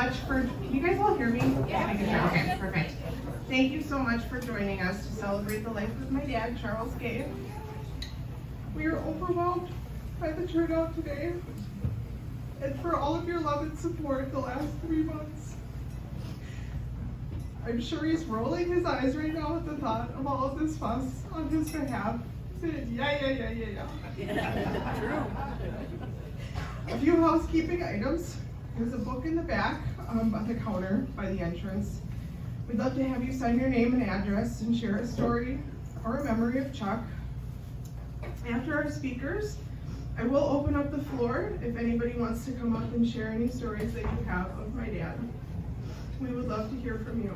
much for, can you guys all hear me? Yeah. Okay, perfect. Thank you so much for joining us to celebrate the life of my dad, Charles Gay. We are overwhelmed by the turnout today and for all of your love and support the last 3 months. I'm sure he's rolling his eyes right now at the thought of all of this fuss on his behalf. Saying, yeah. True. A few housekeeping items. There's a book in the back on the counter by the entrance. We'd love to have you sign your name and address and share a story or a memory of Chuck. After our speakers, I will open up the floor if anybody wants to come up and share any stories that you have of my dad. We would love to hear from you.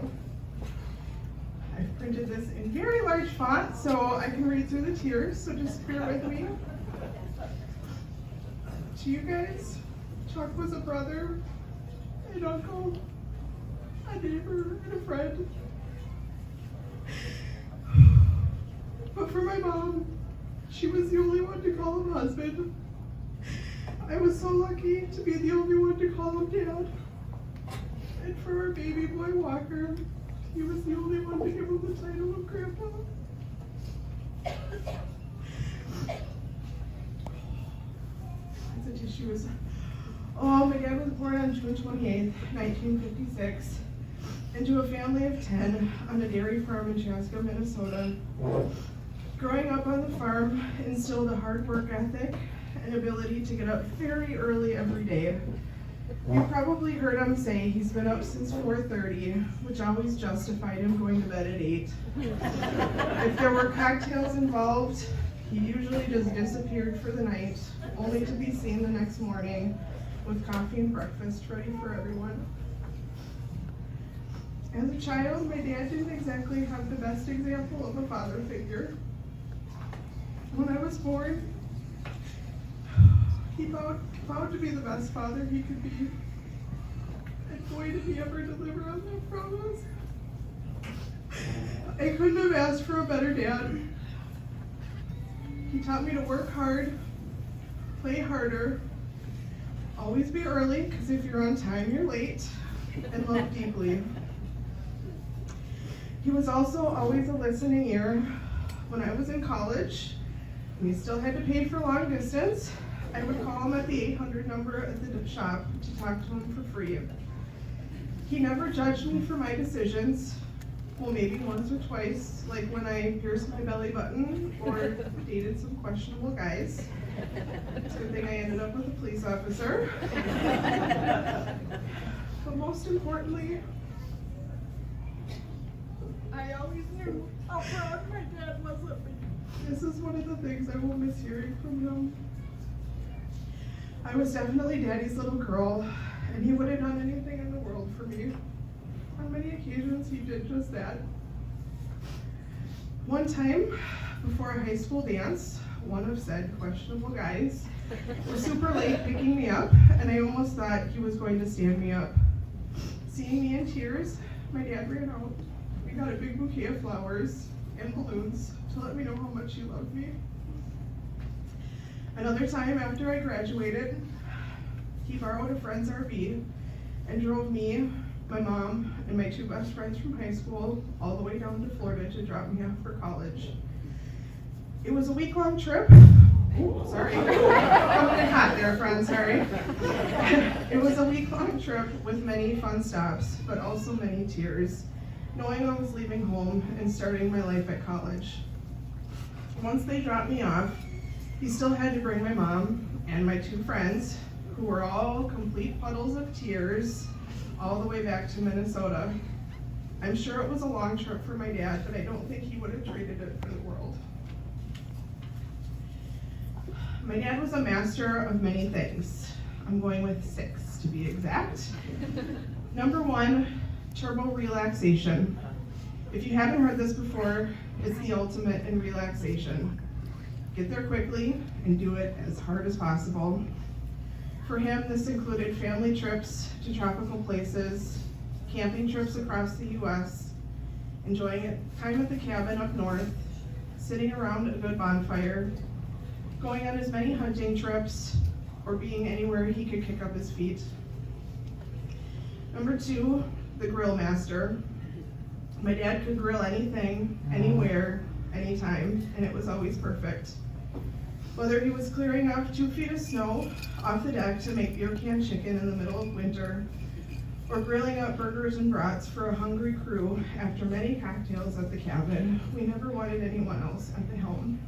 I've printed this in very large font so I can read through the tears, so just bear with me. To you guys, Chuck was a brother, an uncle, a neighbor, and a friend. But for my mom, she was the only one to call him husband. I was so lucky to be the only one to call him dad. And for our baby boy Walker, he was the only one to give him the title of grandpa. The tissue is, my dad was born on June 28th, 1956, into a family of 10 on a dairy farm in Chaska, Minnesota. Growing up on the farm instilled a hard work ethic and ability to get up very early every day. You probably heard him say he's been up since 4:30, which always justified him going to bed at 8. If there were cocktails involved, he usually just disappeared for the night, only to be seen the next morning with coffee and breakfast ready for everyone. As a child, my dad didn't exactly have the best example of a father figure. When I was born, he vowed to be the best father he could be. And boy, did he ever deliver on that promise. I couldn't have asked for a better dad. He taught me to work hard, play harder, always be early, because if you're on time, you're late, and love deeply. He was also always a listening ear. When I was in college, we still had to pay for long distance. I would call him at the 800 number at the shop to talk to him for free. He never judged me for my decisions. Well, maybe once or twice, like when I pierced my belly button or dated some questionable guys. It's a good thing I ended up with a police officer. But most importantly, I always knew how proud my dad was of me. This is one of the things I will miss hearing from him. I was definitely Daddy's little girl, and he would have done anything in the world for me. On many occasions, he did just that. One time, before a high school dance, one of said questionable guys was super late picking me up, and I almost thought he was going to stand me up. Seeing me in tears, my dad ran out. We got a big bouquet of flowers and balloons to let me know how much he loved me. Another time after I graduated, he borrowed a friend's RV and drove me, my mom, and my 2 best friends from high school all the way down to Florida to drop me off for college. It was a week-long trip. Ooh, sorry. Coming in hot there, friends, sorry. It was a week-long trip with many fun stops, but also many tears, knowing I was leaving home and starting my life at college. Once they dropped me off, he still had to bring my mom and my 2 friends, who were all complete puddles of tears, all the way back to Minnesota. I'm sure it was a long trip for my dad, but I don't think he would have traded it for the world. My dad was a master of many things. I'm going with 6 to be exact. Number 1, turbo relaxation. If you haven't heard this before, it's the ultimate in relaxation. Get there quickly and do it as hard as possible. For him, this included family trips to tropical places, camping trips across the US, enjoying time at the cabin up north, sitting around a good bonfire, going on as many hunting trips, or being anywhere he could kick up his feet. Number 2, the grill master. My dad could grill anything, anywhere, anytime, and it was always perfect. Whether he was clearing off 2 feet of snow off the deck to make beer can chicken in the middle of winter, or grilling up burgers and brats for a hungry crew after many cocktails at the cabin, we never wanted anyone else at the helm.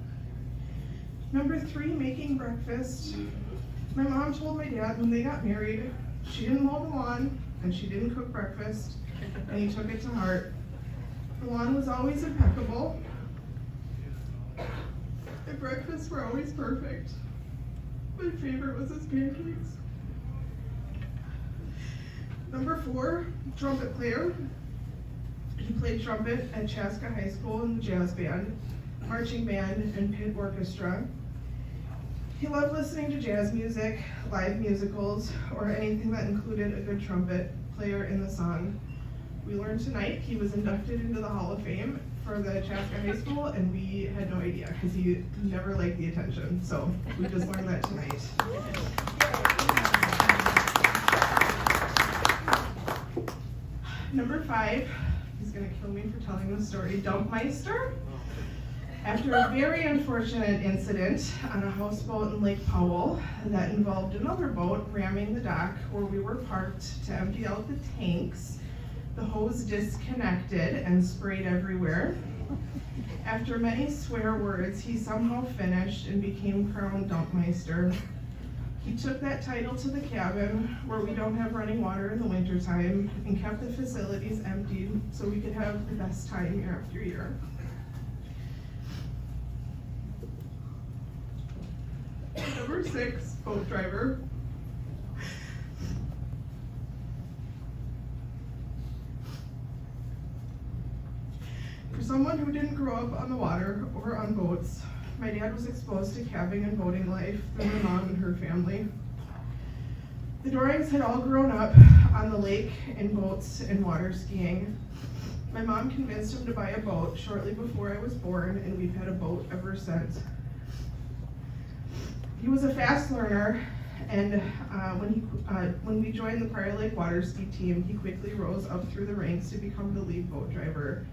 Number 3, making breakfast. My mom told my dad when they got married, she didn't mow the lawn and she didn't cook breakfast, and he took it to heart. The lawn was always impeccable, and breakfasts were always perfect. My favorite was his pancakes. Number 4, trumpet player. He played trumpet at Chaska High School in the jazz band, marching band, and pit orchestra. He loved listening to jazz music, live musicals, or anything that included a good trumpet player in the song. We learned tonight he was inducted into the Hall of Fame for the Chaska High School, and we had no idea because he never liked the attention. So we just learned that tonight. Number 5, he's gonna kill me for telling the story, Dumpmeister. After a very unfortunate incident on a houseboat in Lake Powell that involved another boat ramming the dock where we were parked to empty out the tanks, the hose disconnected and sprayed everywhere. After many swear words, he somehow finished and became crowned Dumpmeister. He took that title to the cabin where we don't have running water in the wintertime and kept the facilities emptied so we could have the best time year after year. Number 6, boat driver. For someone who didn't grow up on the water or on boats, my dad was exposed to cabbing and boating life through my mom and her family. The Dorings had all grown up on the lake in boats and water skiing. My mom convinced him to buy a boat shortly before I was born, and we've had a boat ever since. He was a fast learner, and when we joined the Prior Lake water ski team, he quickly rose up through the ranks to become the lead boat driver,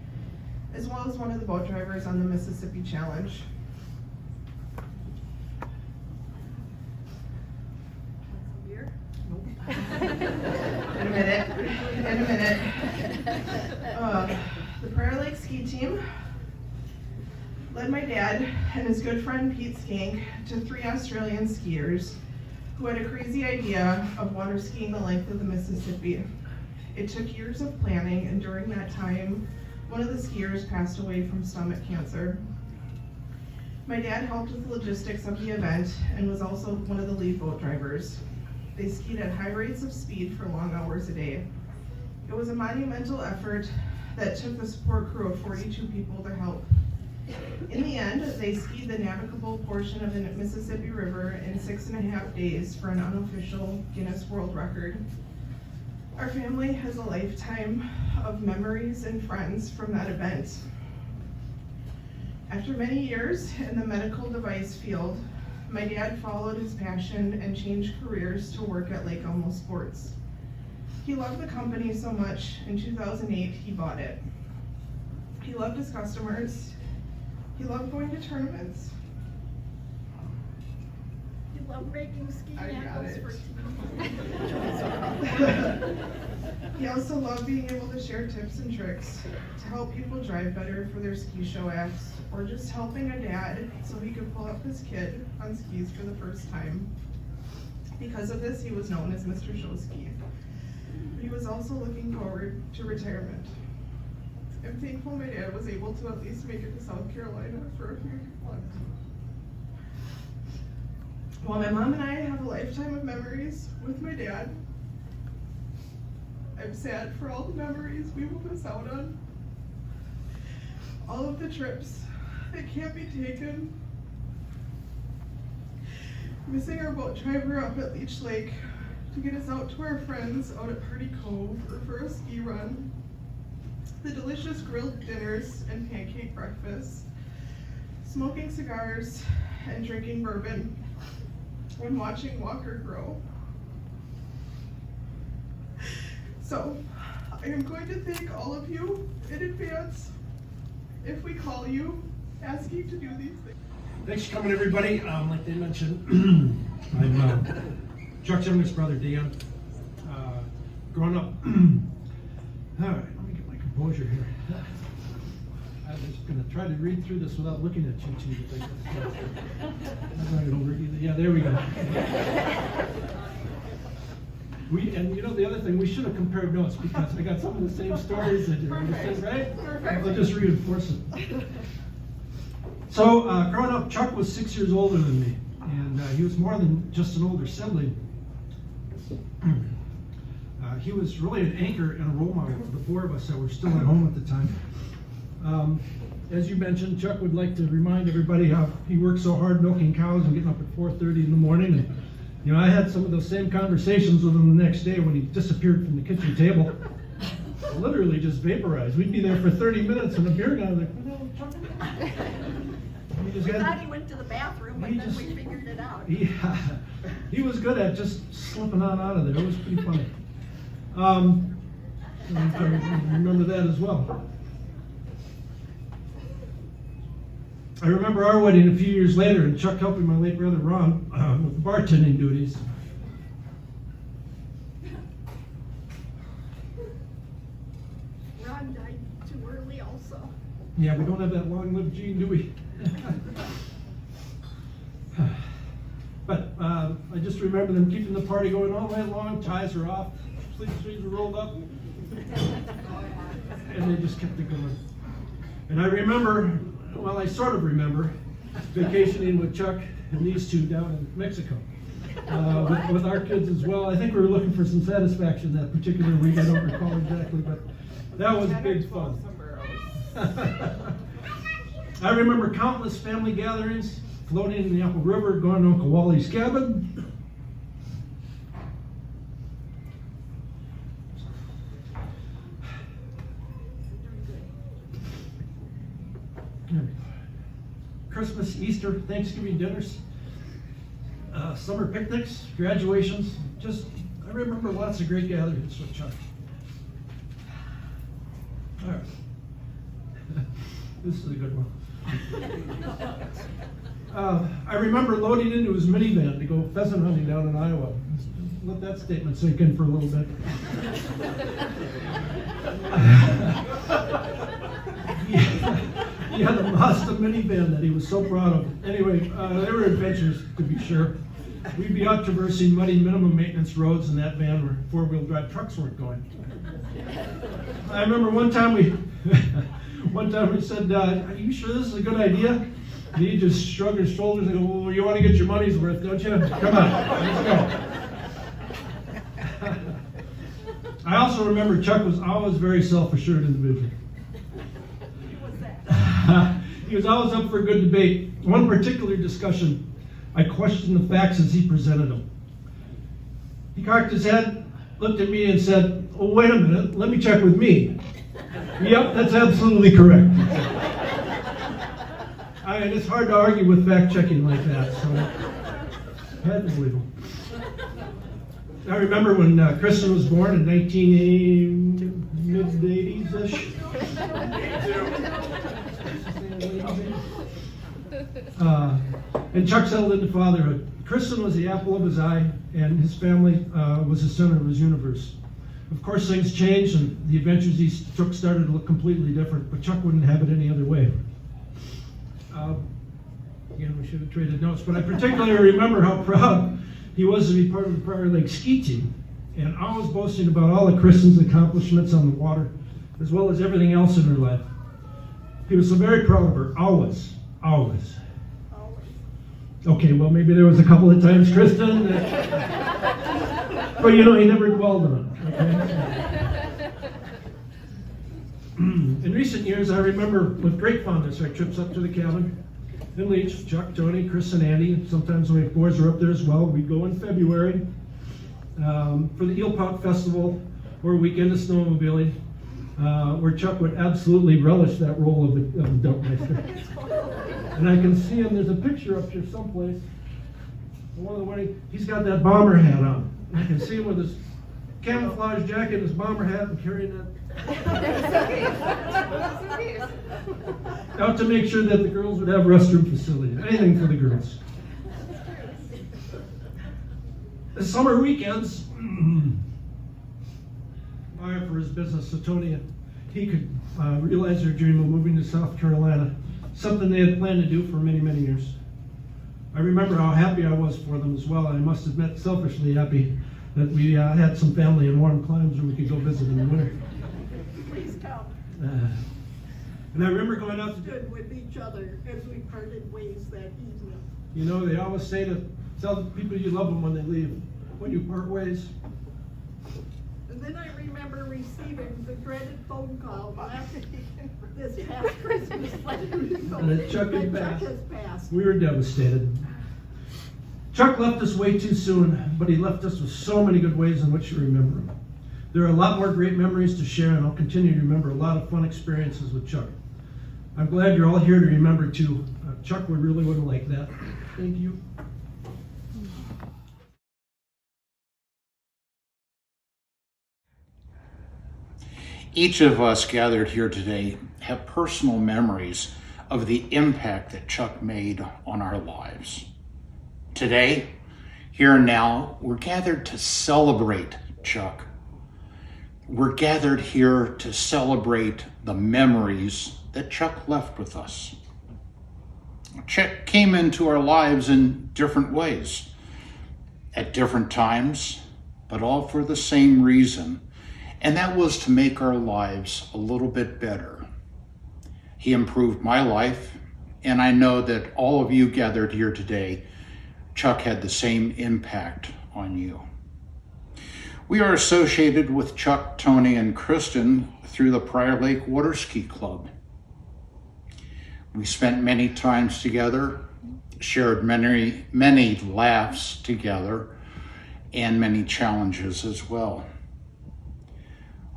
as well as one of the boat drivers on the Mississippi Challenge. Nope. In a minute. The Prior Lake ski team led my dad and his good friend Pete Skink to 3 Australian skiers who had a crazy idea of water skiing the length of the Mississippi. It took years of planning, and during that time, one of the skiers passed away from stomach cancer. My dad helped with the logistics of the event and was also one of the lead boat drivers. They skied at high rates of speed for long hours a day. It was a monumental effort that took the support crew of 42 people to help. In the end, they skied the navigable portion of the Mississippi River in 6.5 days for an unofficial Guinness World Record. Our family has a lifetime of memories and friends from that event. After many years in the medical device field, my dad followed his passion and changed careers to work at Lake Elmo Sports. He loved the company so much, in 2008 he bought it. He loved his customers. He loved going to tournaments. He loved making ski ankles for He also loved being able to share tips and tricks to help people drive better for their ski show acts, or just helping a dad so he could pull up his kid on skis for the first time. Because of this, he was known as Mr. Showski. But he was also looking forward to retirement. I'm thankful my dad was able to at least make it to South Carolina for a few months. While my mom and I have a lifetime of memories with my dad, I'm sad for all the memories we will miss out on. All of the trips that can't be taken. Missing our boat driver up at Leech Lake to get us out to our friends out at Party Cove or for a ski run. The delicious grilled dinners and pancake breakfasts. Smoking cigars and drinking bourbon when watching Walker grow. So, I am going to thank all of you in advance if we call you asking to do these things. Thanks for coming, everybody. Like they mentioned, I'm Chuck's youngest brother, Dan. Growing up, all right, let me get my composure here. I was going to try to read through this without looking at you two. Yeah, there we go. And you know, the other thing, we should have compared notes because I got some of the same stories that you said, right? Perfect. I'll just reinforce it. So, growing up, Chuck was 6 years older than me, and he was more than just an older sibling. He was really an anchor and a role model for the four of us that were still at home at the time. As you mentioned, Chuck would like to remind everybody how he worked so hard milking cows and getting up at 4:30 in the morning. And, you know, I had some of those same conversations with him the next day when he disappeared from the kitchen table. Literally just vaporized. We'd be there for 30 minutes and a beer guy was like, what the hell are you talking about? We thought he went to the bathroom, but then we figured it out. Yeah, he was good at just slipping on out of there. It was pretty funny. I remember that as well. I remember our wedding a few years later, and Chuck helping my late brother Ron with bartending duties. Ron died too early also. Yeah, we don't have that long-lived gene, do we? But I just remember them keeping the party going all night long. Ties were off, sleeves were rolled up, and they just kept it going. And I remember, well, I sort of remember vacationing with Chuck and these two down in Mexico with our kids as well. I think we were looking for some satisfaction that particular week. I don't recall exactly, but that was big fun. I remember countless family gatherings, floating in the Apple River, going to Uncle Wally's cabin. Christmas, Easter, Thanksgiving dinners, summer picnics, graduations. I remember lots of great gatherings with Chuck. All right. This is a good one. I remember loading into his minivan to go pheasant hunting down in Iowa. Let that statement sink in for a little bit. He had a Mazda minivan that he was so proud of. Anyway, they were adventures, to be sure. We'd be out traversing muddy minimum maintenance roads in that van where four-wheel drive trucks weren't going. I remember one time we said, are you sure this is a good idea? And he just shrugged his shoulders and go, well, you want to get your money's worth, don't you? Come on, let's go. I also remember Chuck was always a very self-assured individual. He was always up for a good debate. One particular discussion, I questioned the facts as he presented them. He cocked his head, looked at me and said, oh, wait a minute, let me check with me. Yep, that's absolutely correct. And it's hard to argue with fact-checking like that, so I had to believe him. I remember when Kristen was born in mid-80s-ish. And Chuck settled into fatherhood. Kristen was the apple of his eye, and his family was the center of his universe. Of course, things changed, and the adventures he took started to look completely different, but Chuck wouldn't have it any other way. Again, we should have traded notes, but I particularly remember how proud he was to be part of the Prior Lake ski team, and always boasting about all of Kristen's accomplishments on the water, as well as everything else in her life. He was so very proud of her, always. Okay, well, maybe there was a couple of times, Kristen, but you know, he never dwelled on it. Okay? In recent years, I remember with great fondness our trips up to the cabin in Leech, Chuck, Tony, Chris, and Andy. Sometimes my boys were up there as well. We'd go in February for the Eel Pop Festival or a weekend of snowmobiling, where Chuck would absolutely relish that role of the Dumpmeister. And I can see him, there's a picture up here someplace. One of the wedding, he's got that bomber hat on. I can see him with his camouflage jacket, his bomber hat, and carrying that out to make sure that the girls would have restroom facility. Anything for the girls. The summer weekends, for his business, so Tony, he could realize their dream of moving to South Carolina, something they had planned to do for many, many years. I remember how happy I was for them as well. I must admit, selfishly happy that we had some family in warm climes where we could go visit in the winter. Please come. And I remember going out to, Stood with each other as we parted ways that evening. you know, they always say to tell the people you love them when they leave, when you part ways. And then I remember receiving the dreaded phone call this past Christmas letting And that Chuck had passed. has passed. We were devastated. Chuck left us way too soon, but he left us with so many good ways in which to remember him. There are a lot more great memories to share, and I'll continue to remember a lot of fun experiences with Chuck. I'm glad you're all here to remember too. Chuck would really would like that. Thank you. Each of us gathered here today have personal memories of the impact that Chuck made on our lives. Today, here and now, we're gathered to celebrate Chuck. We're gathered here to celebrate the memories that Chuck left with us. Chuck came into our lives in different ways, at different times, but all for the same reason. And that was to make our lives a little bit better. He improved my life, and I know that all of you gathered here today, Chuck had the same impact on you. We are associated with Chuck, Tony, and Kristen through the Prior Lake Water Ski Club. We spent many times together, shared many laughs together, and many challenges as well.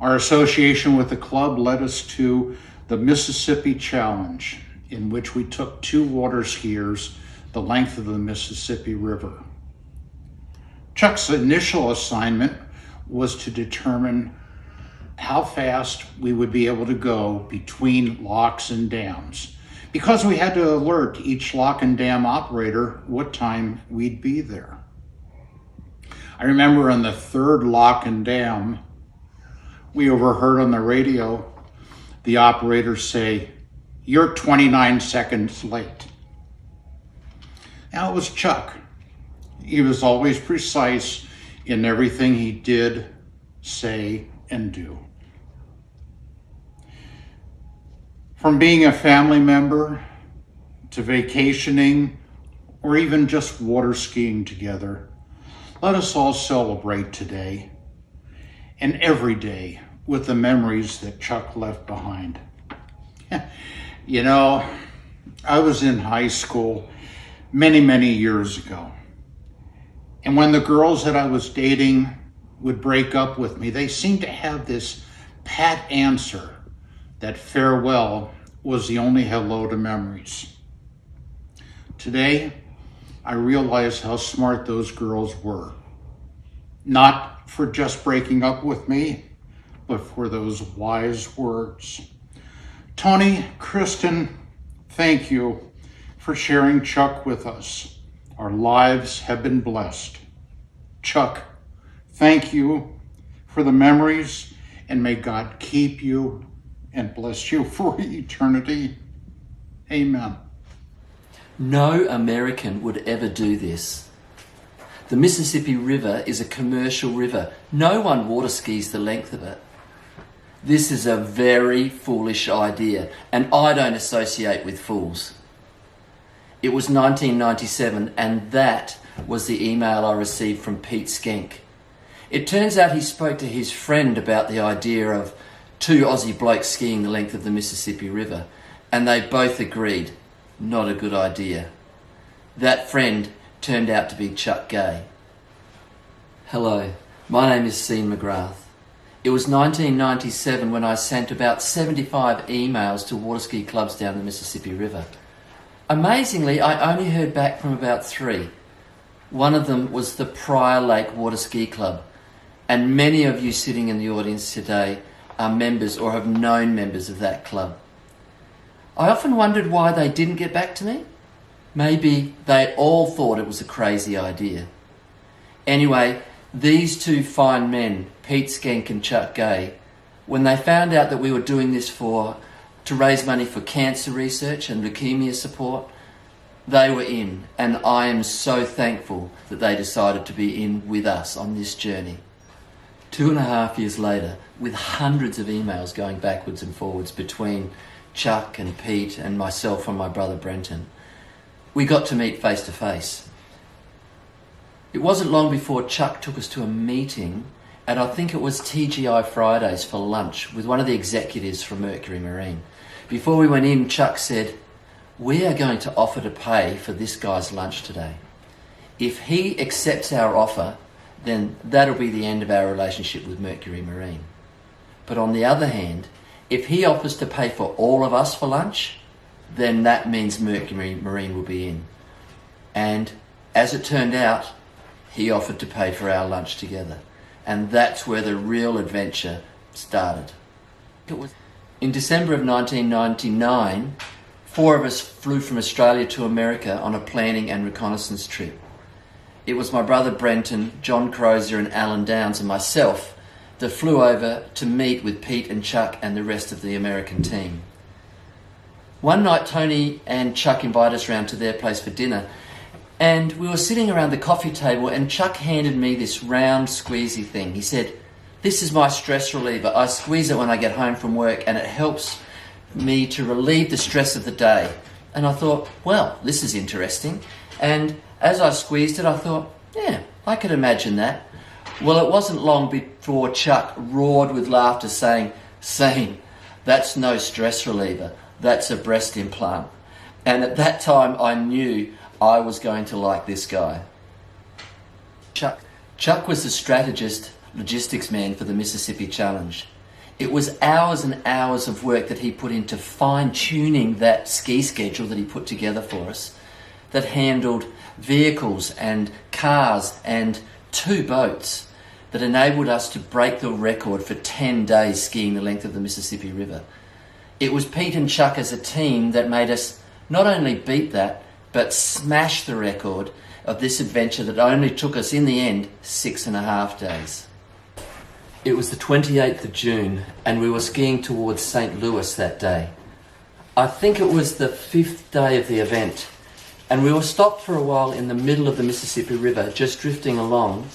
Our association with the club led us to the Mississippi Challenge, in which we took 2 water skiers the length of the Mississippi River. Chuck's initial assignment was to determine how fast we would be able to go between locks and dams, because we had to alert each lock and dam operator what time we'd be there. I remember on the 3rd lock and dam, we overheard on the radio the operator say, "You're 29 seconds late." Now it was Chuck. He was always precise in everything he did, say, and do. From being a family member to vacationing or even just water skiing together, let us all celebrate today and every day with the memories that Chuck left behind. You know, I was in high school many years ago. And when the girls that I was dating would break up with me, they seemed to have this pat answer that farewell was the only hello to memories. Today, I realize how smart those girls were. Not for just breaking up with me, but for those wise words. Tony, Kristen, thank you for sharing Chuck with us. Our lives have been blessed. Chuck, thank you for the memories, and may God keep you and bless you for eternity. Amen. No American would ever do this. The Mississippi River is a commercial river. No one water skis the length of it. This is a very foolish idea, and I don't associate with fools. It was 1997, and that was the email I received from Pete Skenk. It turns out he spoke to his friend about the idea of 2 Aussie blokes skiing the length of the Mississippi River, and they both agreed, not a good idea. That friend turned out to be Chuck Gay. Hello, my name is Sean McGrath. It was 1997 when I sent about 75 emails to water ski clubs down the Mississippi River. Amazingly, I only heard back from about 3. One of them was the Prior Lake Water Ski Club, and many of you sitting in the audience today are members or have known members of that club. I often wondered why they didn't get back to me. Maybe they all thought it was a crazy idea. Anyway, these two fine men, Pete Skenk and Chuck Gay, when they found out that we were doing this to raise money for cancer research and leukemia support, they were in, and I am so thankful that they decided to be in with us on this journey. 2.5 years later, with hundreds of emails going backwards and forwards between Chuck and Pete and myself and my brother Brenton, we got to meet face to face. It wasn't long before Chuck took us to a meeting at, I think it was TGI Fridays, for lunch with one of the executives from Mercury Marine. Before we went in, Chuck said, "We are going to offer to pay for this guy's lunch today. If he accepts our offer, then that'll be the end of our relationship with Mercury Marine. But on the other hand, if he offers to pay for all of us for lunch, then that means Mercury Marine will be in." And as it turned out, he offered to pay for our lunch together. And that's where the real adventure started. In December of 1999, 4 of us flew from Australia to America on a planning and reconnaissance trip. It was my brother Brenton, John Crozier and Alan Downs and myself that flew over to meet with Pete and Chuck and the rest of the American team. One night Tony and Chuck invited us round to their place for dinner, and we were sitting around the coffee table and Chuck handed me this round squeezy thing. He said, "This is my stress reliever. I squeeze it when I get home from work and it helps me to relieve the stress of the day." And I thought, well, this is interesting. And as I squeezed it, I thought, yeah, I could imagine that. Well, it wasn't long before Chuck roared with laughter saying, "That's no stress reliever. That's a breast implant." And at that time, I knew I was going to like this guy. Chuck was the strategist, logistics man for the Mississippi Challenge. It was hours and hours of work that he put into fine-tuning that ski schedule that he put together for us, that handled vehicles and cars and 2 boats, that enabled us to break the record for 10 days skiing the length of the Mississippi River. It was Pete and Chuck as a team that made us not only beat that, but smash the record of this adventure that only took us, in the end, 6.5 days. It was the 28th of June, and we were skiing towards St. Louis that day. I think it was the 5th day of the event, and we were stopped for a while in the middle of the Mississippi River, just drifting along,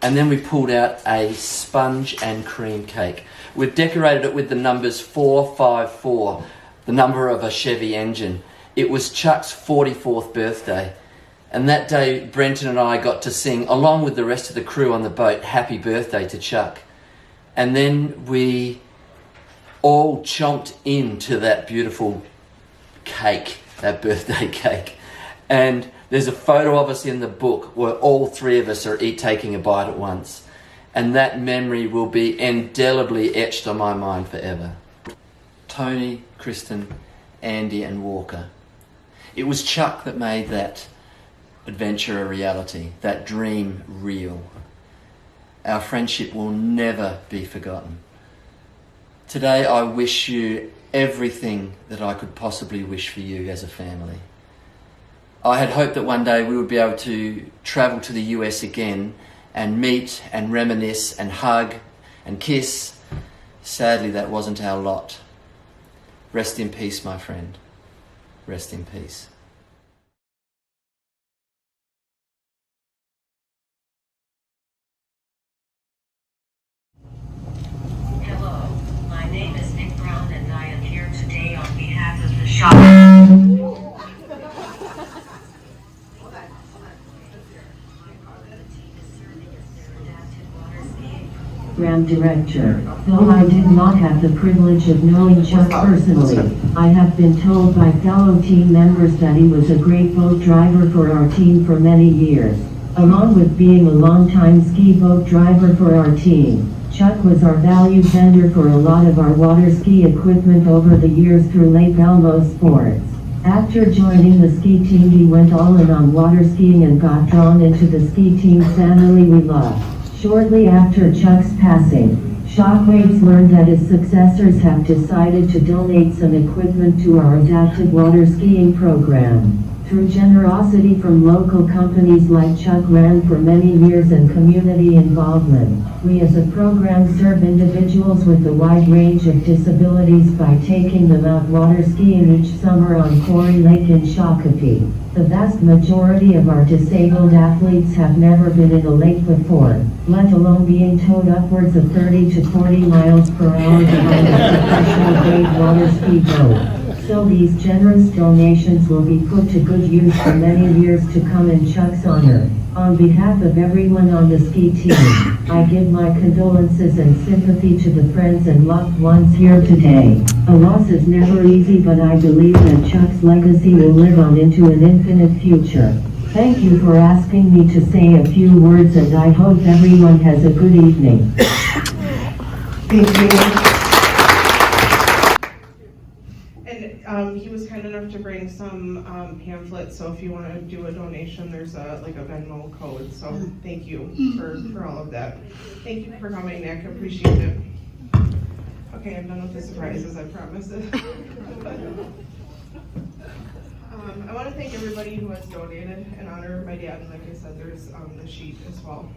and then we pulled out a sponge and cream cake. We've decorated it with the numbers 454, the number of a Chevy engine. It was Chuck's 44th birthday, and that day Brenton and I got to sing, along with the rest of the crew on the boat, "Happy Birthday" to Chuck. And then we all chomped into that beautiful cake, that birthday cake. And there's a photo of us in the book where all 3 of us are taking a bite at once. And that memory will be indelibly etched on my mind forever. Tony, Kristen, Andy and Walker. It was Chuck that made that adventure a reality, that dream real. Our friendship will never be forgotten. Today I wish you everything that I could possibly wish for you as a family. I had hoped that one day we would be able to travel to the US again and meet and reminisce and hug and kiss. Sadly, that wasn't our lot. Rest in peace, my friend. Rest in peace. Hello, my name is Nick Brown and I am here today on behalf of the shop. Program Director. Though I did not have the privilege of knowing Chuck personally, I have been told by fellow team members that he was a great boat driver for our team for many years. Along with being a longtime ski boat driver for our team, Chuck was our valued vendor for a lot of our water ski equipment over the years through Lake Elmo Sports. After joining the ski team, he went all in on water skiing and got drawn into the ski team family we love. Shortly after Chuck's passing, Shockwaves learned that his successors have decided to donate some equipment to our adapted water skiing program. Through generosity from local companies like Chuck ran for many years and community involvement, we as a program serve individuals with a wide range of disabilities by taking them out water skiing each summer on Quarry Lake in Shakopee. The vast majority of our disabled athletes have never been in a lake before, let alone being towed upwards of 30 to 40 miles per hour behind a professional grade water ski boat. So these generous donations will be put to good use for many years to come in Chuck's honor. On behalf of everyone on the ski team, I give my condolences and sympathy to the friends and loved ones here today. A loss is never easy, but I believe that Chuck's legacy will live on into an infinite future. Thank you for asking me to say a few words, and I hope everyone has a good evening. Thank you. And he was kind enough to bring some pamphlets, so if you want to do a donation, there's a Venmo code, so thank you for all of that. Thank you for coming, Nick, appreciate it. Okay, I'm done with the surprises, I promise. I want to thank everybody who has donated in honor of my dad, and like I said, there's the sheet as well.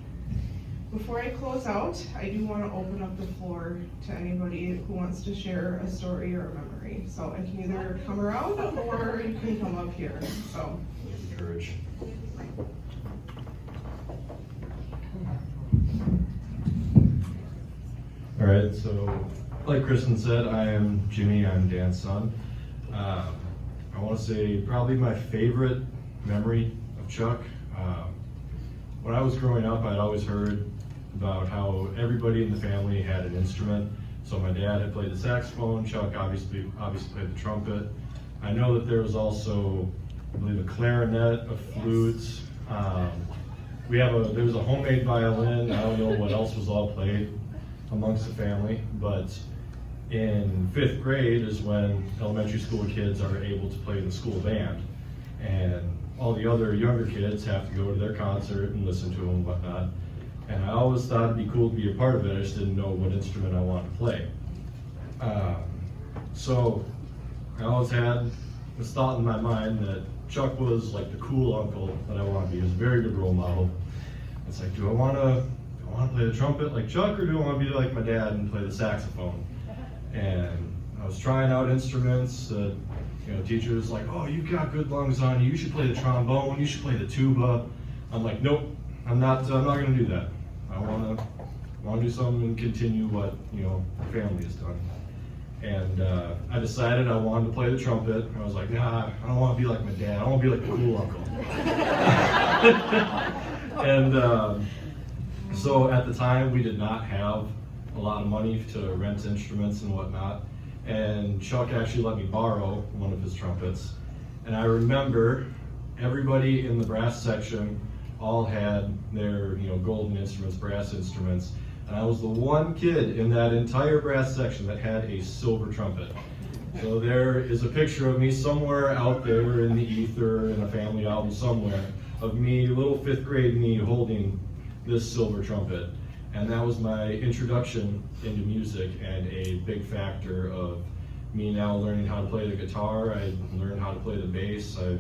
Before I close out, I do want to open up the floor to anybody who wants to share a story or a memory. So I can either come around or you can come up here. So. Courage. All right, so like Kristen said, I am Jimmy, I'm Dan's son. I want to say probably my favorite memory of Chuck. When I was growing up, I'd always heard about how everybody in the family had an instrument. So my dad had played the saxophone, Chuck obviously played the trumpet. I know that there was also, I believe, a clarinet, a flute. There was a homemade violin. I don't know what else was all played amongst the family, but in 5th grade is when elementary school kids are able to play in the school band. And all the other younger kids have to go to their concert and listen to them and whatnot. And I always thought it'd be cool to be a part of it. I just didn't know what instrument I wanted to play. So I always had this thought in my mind that Chuck was like the cool uncle that I wanted to be. He was a very good role model. It's like, do I want to play the trumpet like Chuck, or do I want to be like my dad and play the saxophone? And I was trying out instruments that, teacher was like, oh, you've got good lungs on you. You should play the trombone. You should play the tuba. I'm like, nope, I'm not going to do that. I want to do something and continue what the family has done. And I decided I wanted to play the trumpet. I was like, nah, I don't want to be like my dad. I want to be like the cool uncle. And so at the time, we did not have a lot of money to rent instruments and whatnot. And Chuck actually let me borrow one of his trumpets. And I remember everybody in the brass section all had their golden instruments, brass instruments. And I was the one kid in that entire brass section that had a silver trumpet. So there is a picture of me somewhere out there in the ether in a family album somewhere of me, little 5th grade me, holding this silver trumpet. And that was my introduction into music and a big factor of me now learning how to play the guitar. I learned how to play the bass. I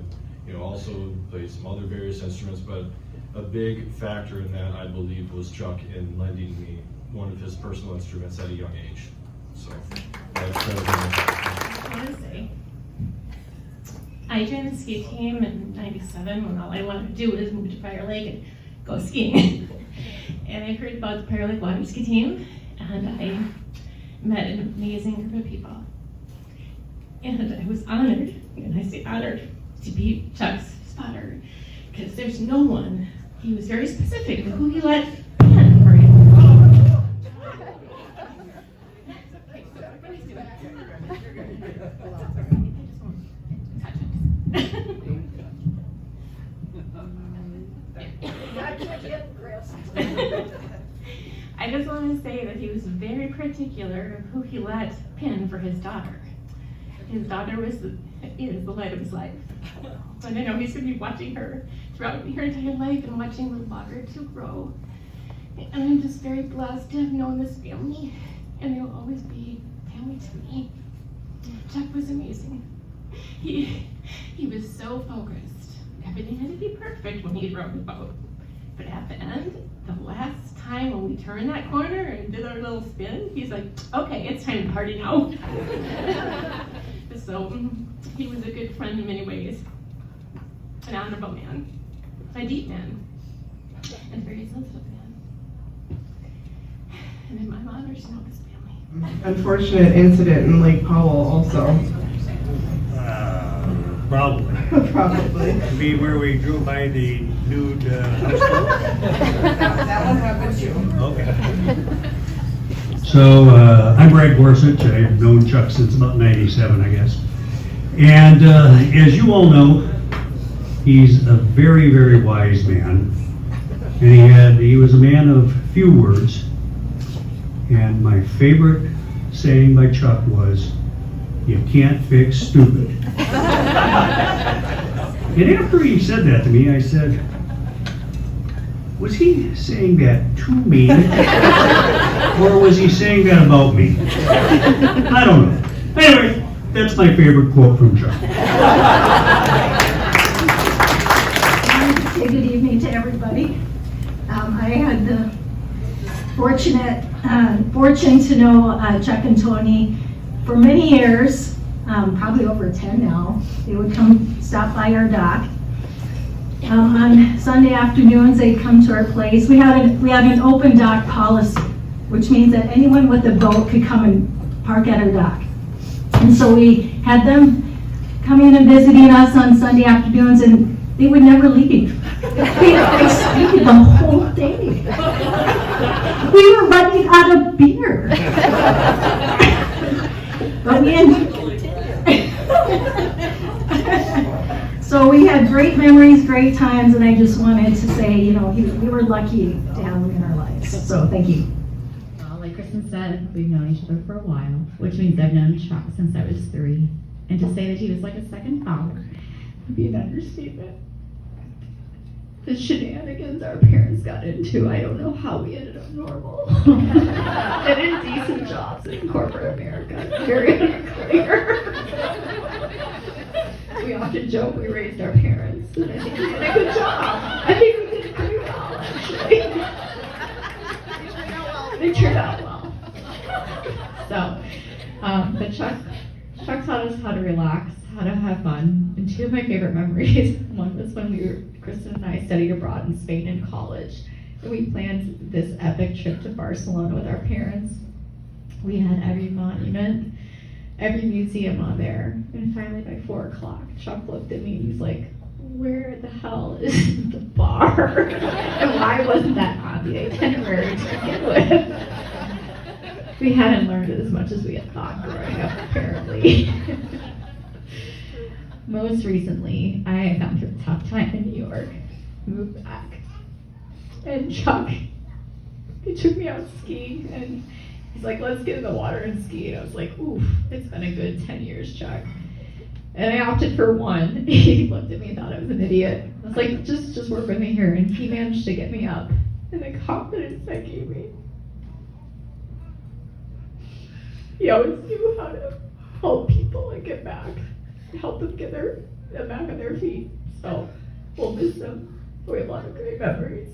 also played some other various instruments, but a big factor in that, I believe, was Chuck in lending me one of his personal instruments at a young age. So that's I want to say, I joined the ski team in '97 when all I wanted to do was move to Prior Lake and go skiing. And I heard about the Prior Lake Water Ski Team, and I met an amazing group of people. And I was honored, and I say honored, to be Chuck's spotter, because there's no one. He was very specific to who he let in for him. I just want to say that he was very particular of who he let pin for his daughter. His daughter is the light of his life. And I know he's going to be watching her throughout her entire life and watching the daughter to grow. And I'm just very blessed to have known this family, and they will always be family to me. Chuck was amazing. He was so focused. Everything had to be perfect when he rode the boat. But at the end, the last time when we turned that corner and did our little spin, he's like, okay, it's time to party now. So he was a good friend in many ways. An honorable man, a deep man, and a very sensitive man. And in my honor to know this family. Unfortunate incident in Lake Powell also. Probably. Probably. Be where we drove by the nude house boat? That one happened too. Okay. So, I'm Brad Gorsuch. I've known Chuck since about 97, I guess. And as you all know, he's a very, very wise man. And he was a man of few words. And my favorite saying by Chuck was, "You can't fix stupid." And after he said that to me, I said, was he saying that to me? Or was he saying that about me? I don't know. Anyway, that's my favorite quote from Chuck. Good evening to everybody. I had the fortune to know Chuck and Tony for many years, probably over 10 now. They would come stop by our dock. On Sunday afternoons, they'd come to our place. We had an open dock policy, which means that anyone with a boat could come and park at our dock. And so we had them coming and visiting us on Sunday afternoons, and they would never leave. They stayed the whole day. We were running out of beer. But so we had great memories, great times, and I just wanted to say, we were lucky to have him in our lives. So thank you. Well, like Kristen said, we've known each other for a while, which means I've known Chuck since I was 3. And to say that he was like a second father would be an understatement. The shenanigans our parents got into, I don't know how we ended up normal. And in decent jobs in corporate America. It's very unclear. We often joke we raised our parents, and I think we did a good job. I think we did pretty well, actually. They turned out well. So, but Chuck taught us how to relax, how to have fun. And 2 of my favorite memories, one was when Kristen and I studied abroad in Spain in college. And we planned this epic trip to Barcelona with our parents. We had every monument, every museum on there. And finally by 4 o'clock, Chuck looked at me and he's like, where the hell is the bar? And why wasn't that on the itinerary to begin with? We hadn't learned it as much as we had thought growing up, apparently. Most recently, I had gone through a tough time in New York, moved back. And Chuck, he took me out skiing, and he's like, let's get in the water and ski. And I was like, oof, it's been a good 10 years, Chuck. And I opted for 1. He looked at me and thought I was an idiot. I was like, just work with me here. And he managed to get me up. And the confidence that gave me. He always knew how to help people and get back. Help them get back on their feet. So we'll miss them. We have a lot of great memories.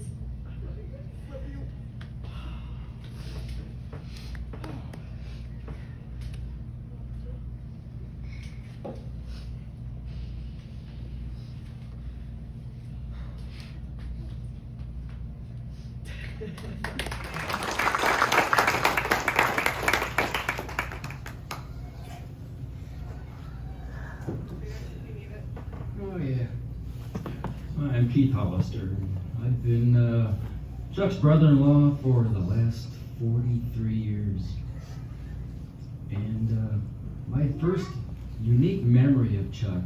Oh yeah. I'm Keith Hollister. I've been Chuck's brother-in-law for the last 43 years. And my first unique memory of Chuck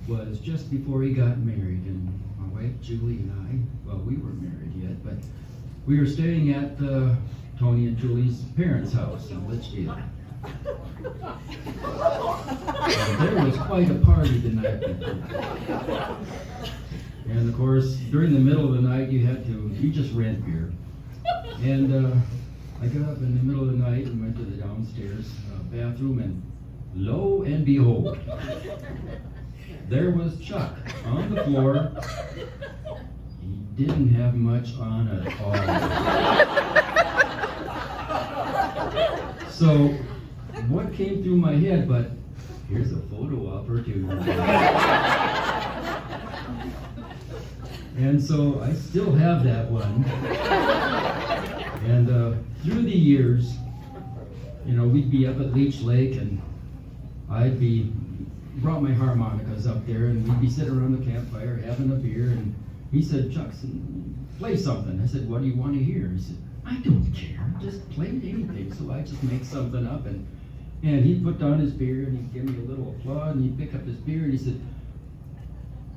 was just before he got married, and my wife Julie and I, well, we weren't married yet, but we were staying at Tony and Julie's parents' house in Litchfield. There was quite a party the night before. And of course, during the middle of the night, you just rent beer. And I got up in the middle of the night and went to the downstairs bathroom, and lo and behold, there was Chuck on the floor. He didn't have much on at all. So, what came through my head, but here's a photo opportunity. And so I still have that one. And through the years, you know, we'd be up at Leech Lake, and brought my harmonicas up there, and we'd be sitting around the campfire having a beer, and he said, "Chuck, play something." I said, "What do you want to hear?" He said, "I don't care, just play anything." So I just make something up, and he'd put down his beer, and he'd give me a little applaud, and he'd pick up his beer, and he said,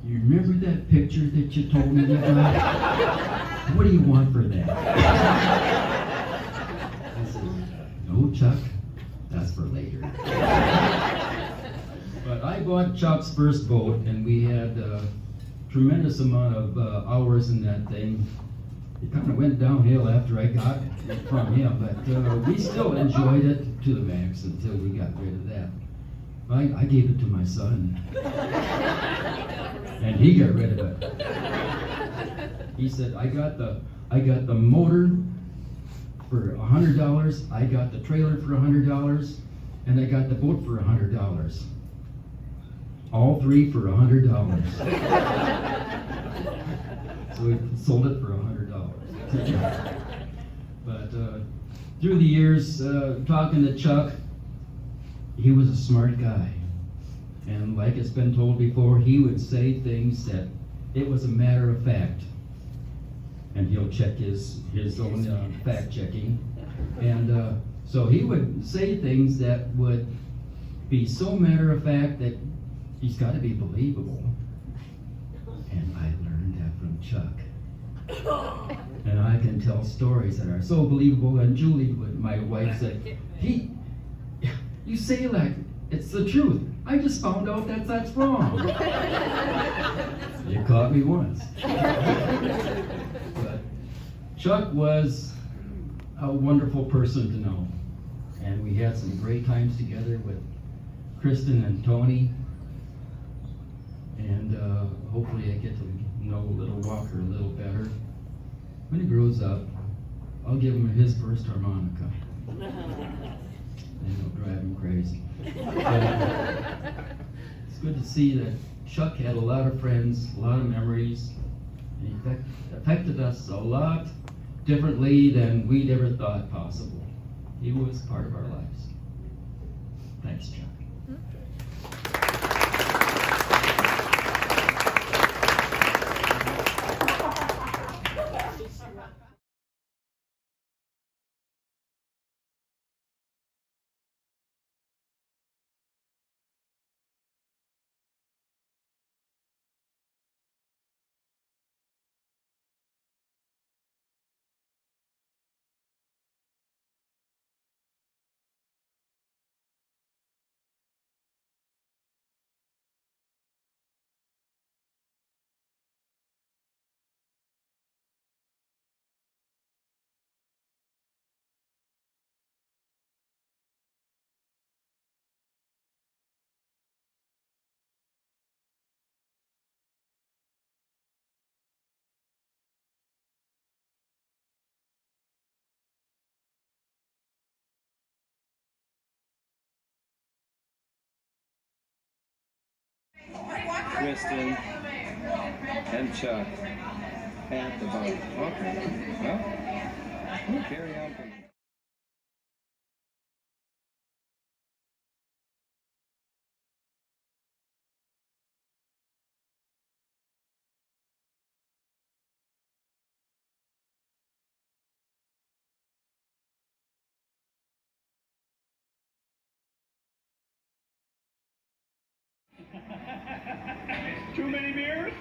"You remember that picture that you told me about? What do you want for that?" I said, "No, Chuck, that's for later." But I bought Chuck's first boat, and we had a tremendous amount of hours in that thing. It kind of went downhill after I got it from him, but we still enjoyed it to the max until we got rid of that. I gave it to my son, and he got rid of it. He said, I got the motor for $100, I got the trailer for $100, and I got the boat for $100. All three for $100. So we sold it for $100. But through the years, talking to Chuck, he was a smart guy. And like it's been told before, he would say things that it was a matter of fact. And he'll check his own fact checking. And so he would say things that would be so matter of fact that he's got to be believable. And I learned that from Chuck. And I can tell stories that are so believable. And Julie, my wife, said, "You say like it's the truth. I just found out that that's wrong." You caught me once. But Chuck was a wonderful person to know. And we had some great times together with Kristen and Tony. And hopefully I get to know little Walker a little better. When he grows up, I'll give him his first harmonica. And it'll drive him crazy. But, it's good to see that Chuck had a lot of friends, a lot of memories, and he affected us a lot differently than we'd ever thought possible. He was part of our lives. Thanks, Chuck. Kristen and Chuck at the boat. Okay, well, we'll carry on from here. Too many beers?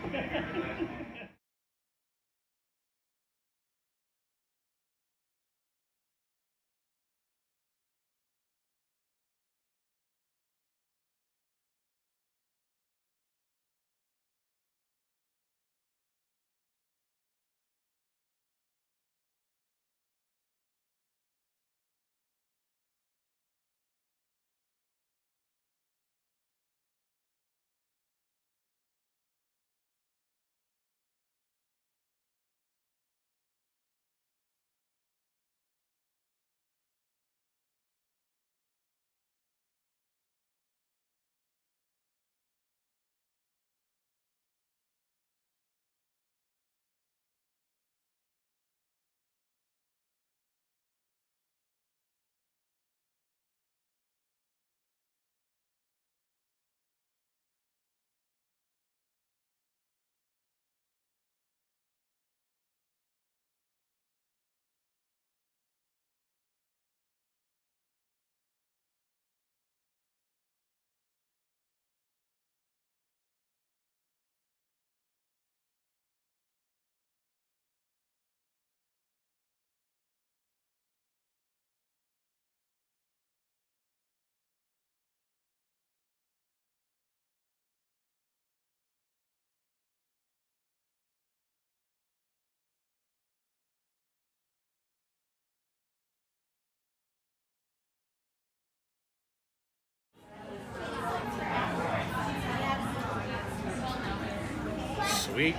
Sweet.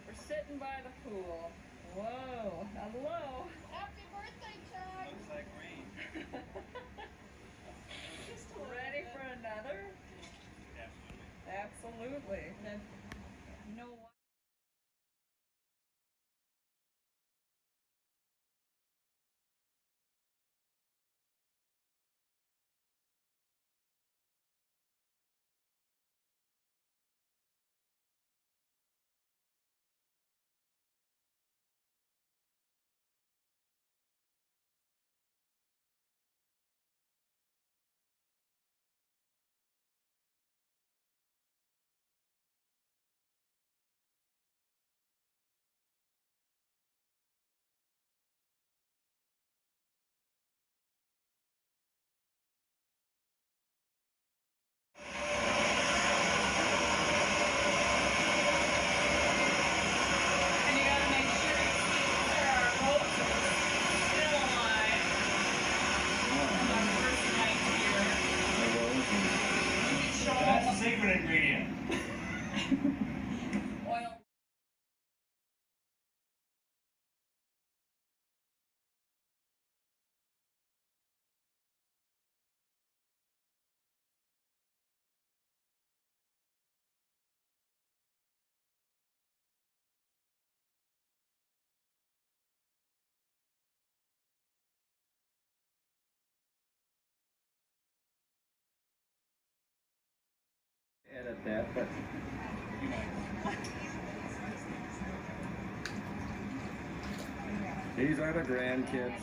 We're sitting by the pool. Whoa, hello. Happy birthday, Chuck. Looks like rain. Ready for another? Absolutely. You know what? That's the secret ingredient. Oil. Edit that, but these are the grandkids.